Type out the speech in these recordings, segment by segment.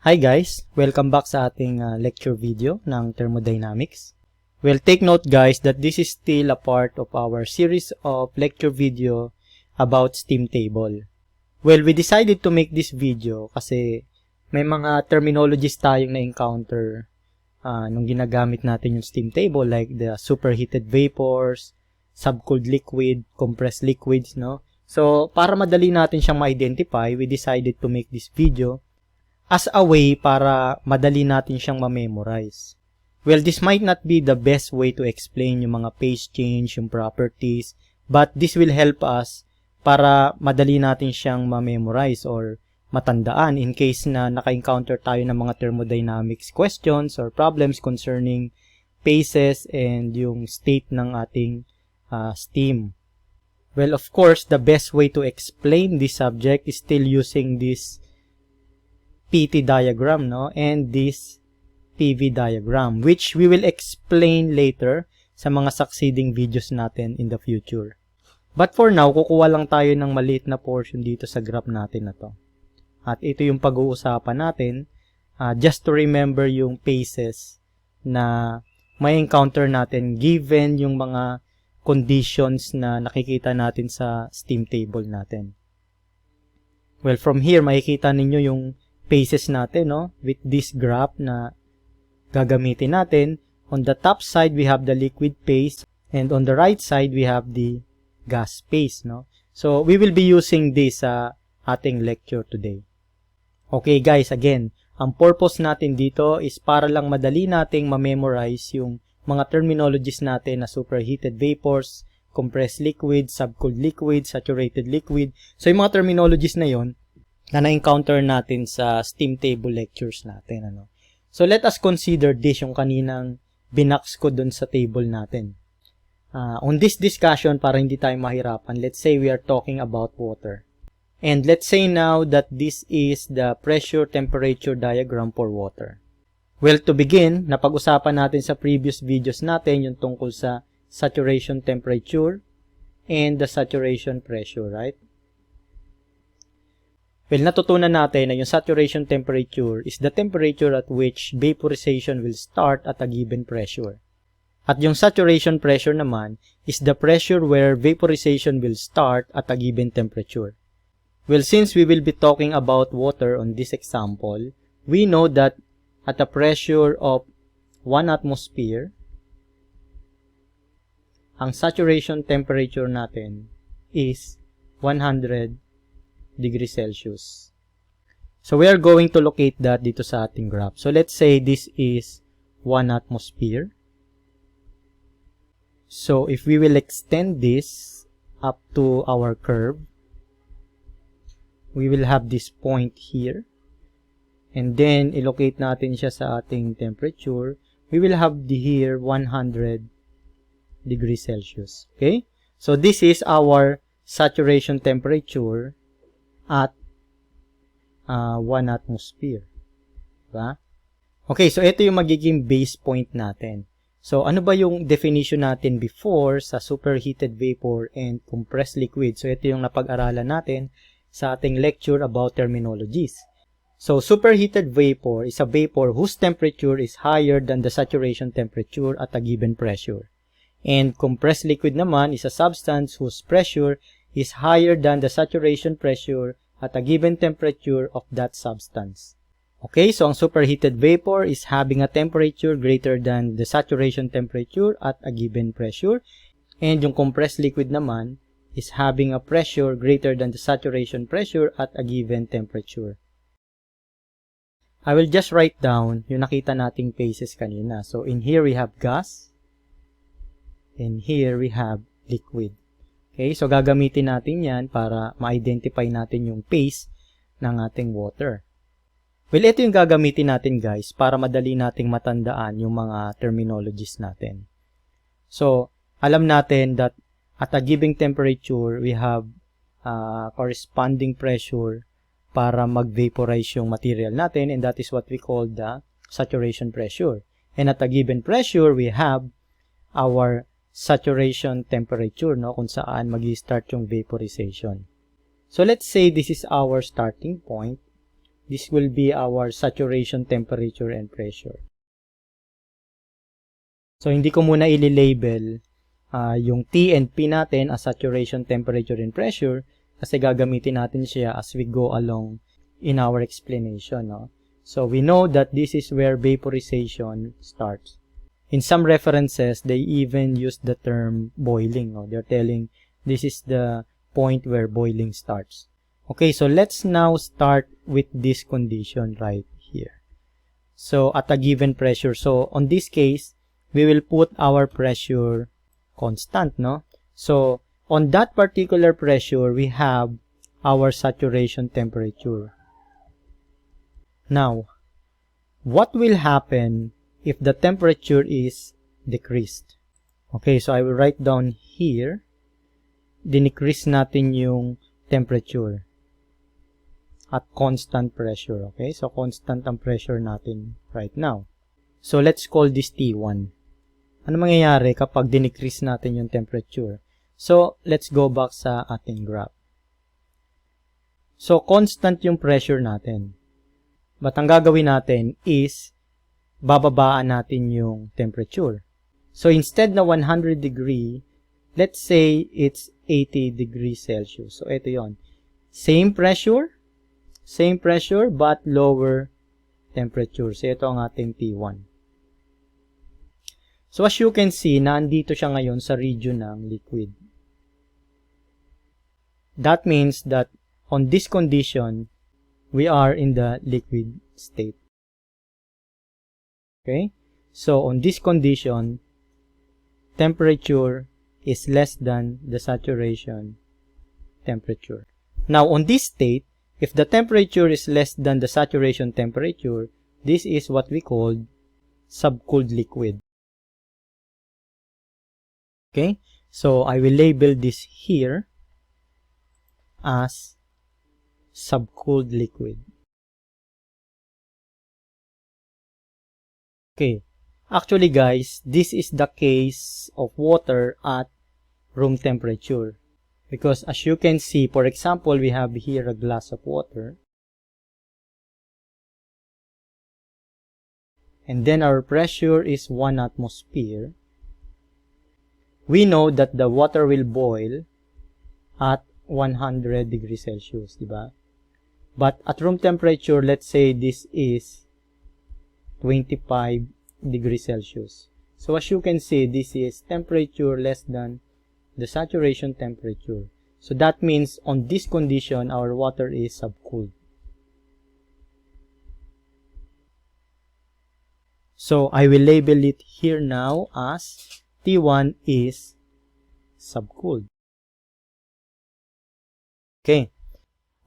Hi guys! Welcome back sa ating lecture video ng Thermodynamics. Well, take note guys that this is still a part of our series of lecture video about steam table. Well, we decided to make this video kasi may mga terminologies tayong na-encounter nung ginagamit natin yung steam table, like the superheated vapors, subcooled liquid, compressed liquids, no? So, para madali natin siyang ma-identify, we decided to make this video as a way para madali natin siyang ma-memorize. Well, this might not be the best way to explain yung mga phase change, yung properties, but this will help us para madali natin siyang ma-memorize or matandaan in case na naka-encounter tayo ng mga thermodynamics questions or problems concerning phases and yung state ng ating steam. Well, of course, the best way to explain this subject is still using this PT diagram, no, and this PV diagram, which we will explain later sa mga succeeding videos natin in the future. But for now, kukuha lang tayo ng maliit na portion dito sa graph natin na to. At ito yung pag-uusapan natin, just to remember yung phases na may encounter natin given yung mga conditions na nakikita natin sa steam table natin. Well, from here, makikita ninyo yung phases natin, no, with this graph na gagamitin natin. On the top side, we have the liquid phase, and on the right side, we have the gas phase, no. So, we will be using this sa ating lecture today. Okay, guys, again, ang purpose natin dito is para lang madali nating ma-memorize yung mga terminologies natin na superheated vapors, compressed liquid, subcooled liquid, saturated liquid. So, yung mga terminologies na yon na na-encounter natin sa steam table lectures natin, ano. So, let us consider this, yung kaninang binax ko dun sa table natin. On this discussion, para hindi tayo mahirapan, let's say we are talking about water. And let's say now that this is the pressure-temperature diagram for water. Well, to begin, napag-usapan natin sa previous videos natin yung tungkol sa saturation temperature and the saturation pressure, right? Well, natutunan natin na yung saturation temperature is the temperature at which vaporization will start at a given pressure. At yung saturation pressure naman is the pressure where vaporization will start at a given temperature. Well, since we will be talking about water on this example, we know that at a pressure of 1 atmosphere, ang saturation temperature natin is 100 degrees Celsius. So, we are going to locate that dito sa ating graph. So, let's say this is 1 atmosphere. So, if we will extend this up to our curve, we will have this point here. And then, ilocate natin siya sa ating temperature. We will have here 100 degrees Celsius. Okay? So, this is our saturation temperature at 1 atmosphere. Diba? Okay, so ito yung magiging base point natin. So, ano ba yung definition natin before sa superheated vapor and compressed liquid? So, ito yung napag-aralan natin sa ating lecture about terminologies. So, superheated vapor is a vapor whose temperature is higher than the saturation temperature at a given pressure. And compressed liquid naman is a substance whose pressure is higher than the saturation pressure at a given temperature of that substance. Okay, so ang superheated vapor is having a temperature greater than the saturation temperature at a given pressure. And yung compressed liquid naman is having a pressure greater than the saturation pressure at a given temperature. I will just write down yung nakita nating phases kanina. So, in here we have gas. And here we have liquid. Okay, so gagamitin natin yan para ma-identify natin yung phase ng ating water. Well, ito yung gagamitin natin guys para madali nating matandaan yung mga terminologies natin. So, alam natin that at a given temperature, we have corresponding pressure para mag-vaporize yung material natin, and that is what we call the saturation pressure. And at a given pressure, we have our saturation temperature, no, kung saan mag-start yung vaporization. So, let's say this is our starting point. this will be our saturation temperature and pressure. So, hindi ko muna ililabel yung T and P natin as saturation temperature and pressure kasi gagamitin natin siya as we go along in our explanation. No? So, we know that this is where vaporization starts. In some references, they even use the term boiling. No? They're telling this is the point where boiling starts. Okay, so let's now start with this condition right here. So, at a given pressure. So, on this case, we will put our pressure constant, no? So, on that particular pressure, we have our saturation temperature. Now, what will happen if the temperature is decreased? Okay, so I will write down here, dinecrease natin yung temperature at constant pressure. Okay, so constant ang pressure natin right now. So, let's call this T1. Ano mangyayari kapag dinecrease natin yung temperature? So, let's go back sa ating graph. So, constant yung pressure natin. But ang gagawin natin is, bababaan natin yung temperature. So, instead na 100 degree, let's say it's 80 degrees Celsius. So, ito yon. Same pressure, but lower temperature. So, ito ang ating T1. So, as you can see, nandito siya ngayon sa region ng liquid. That means that on this condition, we are in the liquid state. Okay? So, on this condition, temperature is less than the saturation temperature. Now, on this state, if the temperature is less than the saturation temperature, this is what we call subcooled liquid. Okay, so I will label this here as subcooled liquid. Okay, actually guys, this is the case of water at room temperature. Because as you can see, for example, we have here a glass of water. And then our pressure is 1 atmosphere. We know that the water will boil at 100 degrees Celsius, diba? But at room temperature, let's say this is 25 degrees Celsius. So as you can see, this is temperature less than the saturation temperature. So that means on this condition, our water is subcooled. So I will label it here now as T1 is subcooled. Okay.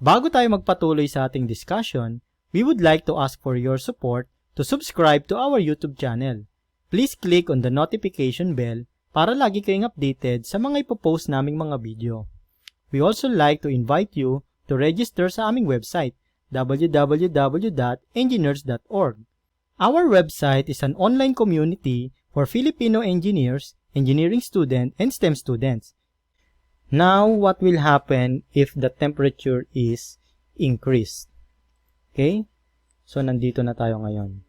Bago tayo magpatuloy sa ating discussion, we would like to ask for your support to subscribe to our YouTube channel. Please click on the notification bell para lagi kayong updated sa mga ipopost naming mga video. We also like to invite you to register sa aming website, www.enginerds.org. Our website is an online community for Filipino engineers, engineering students, and STEM students. Now, what will happen if the temperature is increased? Okay? So, nandito na tayo ngayon.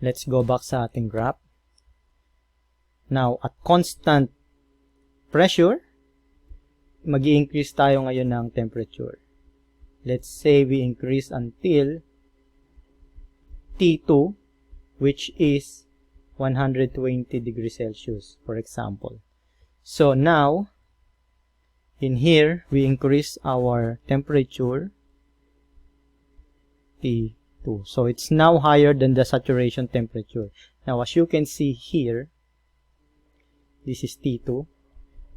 Let's go back sa ating graph. Now, at constant pressure, mag-i-increase tayo ngayon ng temperature. Let's say we increase until T2, which is 120 degrees Celsius, for example. So now, in here, we increase our temperature T2. So it's now higher than the saturation temperature. Now, as you can see here, this is T2,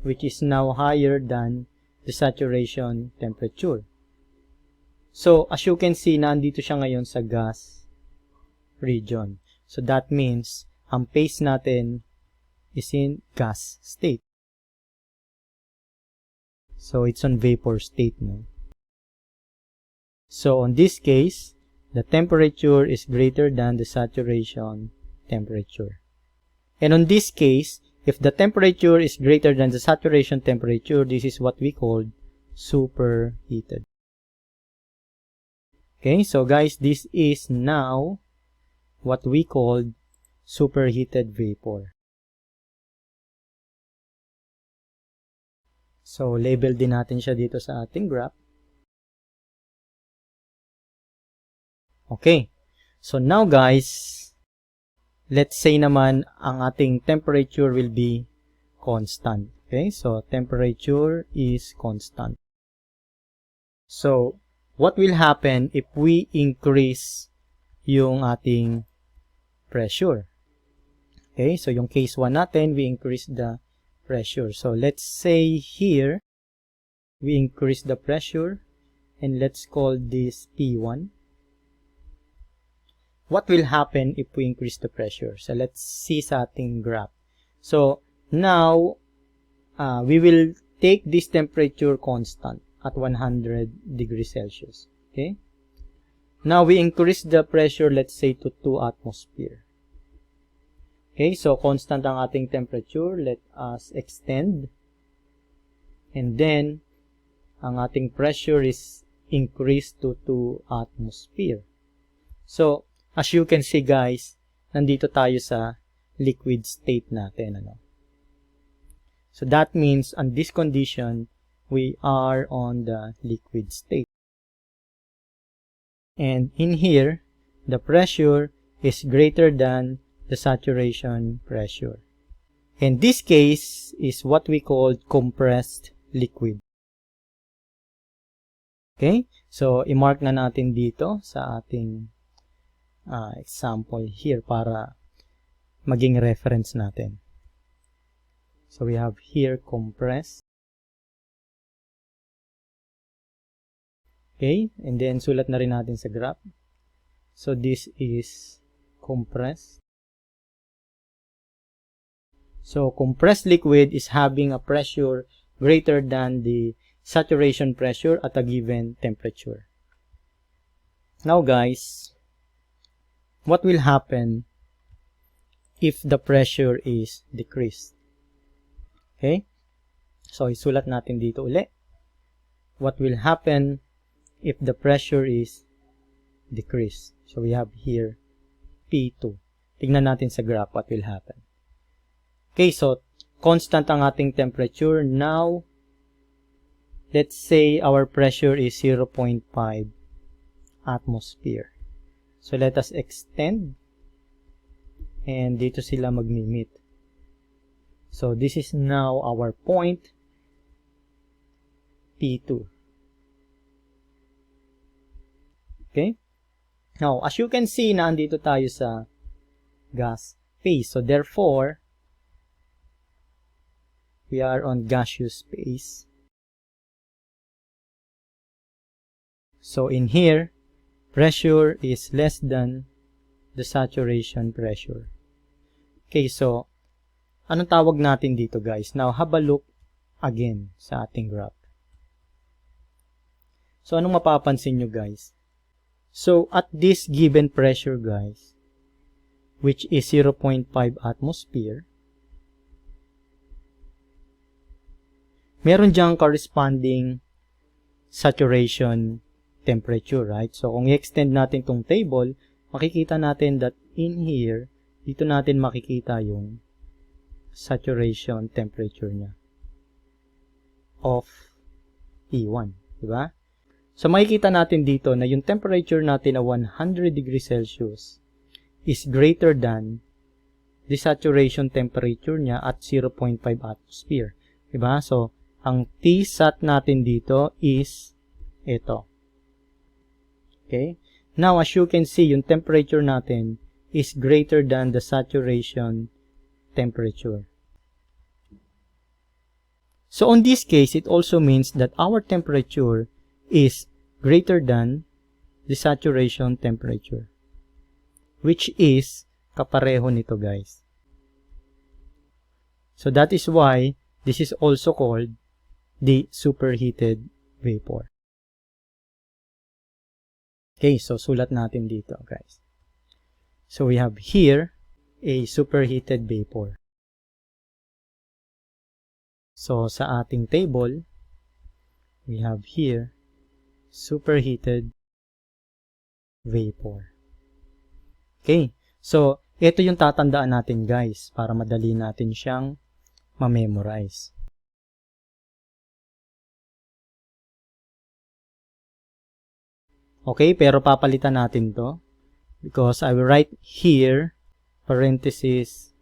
which is now higher than the saturation temperature. So, as you can see, nandito siya ngayon sa gas region. So, that means, ang phase natin is in gas state. So, it's on vapor state, no? So, on this case, the temperature is greater than the saturation temperature. And on this case, if the temperature is greater than the saturation temperature, this is what we call superheated. Okay, so guys, this is now what we call superheated vapor. So, label din natin siya dito sa ating graph. Okay, so now guys, let's say naman ang ating temperature will be constant. Okay, so temperature is constant. So, what will happen if we increase yung ating pressure? Okay, so yung case 1 natin, we increase the pressure. So, let's say here, we increase the pressure, and let's call this P1. What will happen if we increase the pressure? So, let's see sa ating graph. So, now, we will take this temperature constant at 100 degrees Celsius. Okay? Now, we increase the pressure, let's say, to 2 atmosphere. Okay, so constant ang ating temperature. Let us extend. And then, ang ating pressure is increased to 2 atmosphere. So, as you can see guys, nandito tayo sa liquid state natin. Ano? So, that means, on this condition, we are on the liquid state. And in here, the pressure is greater than the saturation pressure. And this case is what we call compressed liquid. Okay? So, i-mark na natin dito sa ating example here para maging reference natin. So, we have here compressed. Okay? And then, sulat na rin natin sa graph. So, this is compressed. So, compressed liquid is having a pressure greater than the saturation pressure at a given temperature. Now guys, what will happen if the pressure is decreased? Okay? So, isulat natin dito uli. What will happen if the pressure is decreased? So, we have here P2. Tignan natin sa graph what will happen. Okay, so constant ang ating temperature. Now, let's say our pressure is 0.5 atmosphere. So, let us extend. And dito sila magmi-meet. So, this is now our point P2. Okay? Now, as you can see, naandito tayo sa gas phase. So, therefore, we are on gaseous phase. So, in here, pressure is less than the saturation pressure. Okay, so, anong tawag natin dito guys? Now, have a look again sa ating graph. So, anong mapapansin nyo guys? So, at this given pressure guys, which is 0.5 atmosphere, meron diyang corresponding saturation temperature, right? So, kung i-extend natin tong table, makikita natin that in here, dito natin makikita yung saturation temperature niya of P1, di ba? So, makikita natin dito na yung temperature natin na 100 degrees Celsius is greater than the saturation temperature niya at 0.5 atmosphere, di ba? So, ang T-sat natin dito is ito. Okay? Now, as you can see, yung temperature natin is greater than the saturation temperature. So, on this case, it also means that our temperature is greater than the saturation temperature, which is kapareho nito, guys. So, that is why this is also called the superheated vapor. Okay, so sulat natin dito, guys. So, we have here a superheated vapor. So, sa ating table, we have here superheated vapor. Okay, so ito yung tatandaan natin guys para madali natin siyang ma-memorize. Okay, pero papalitan natin to because I will write here parenthesis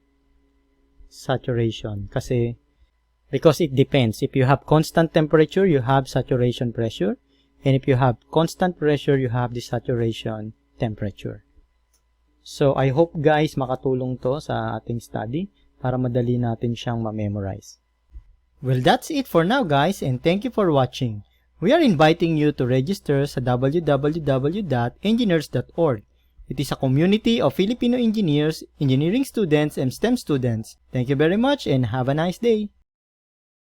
saturation because it depends. If you have constant temperature, you have saturation pressure, and if you have constant pressure, you have the saturation temperature. So I hope guys makatulong to sa ating study para madali natin siyang ma-memorize. Well, that's it for now guys, and thank you for watching. We are inviting you to register sa www.engineers.org. It is a community of Filipino engineers, engineering students, and STEM students. Thank you very much and have a nice day.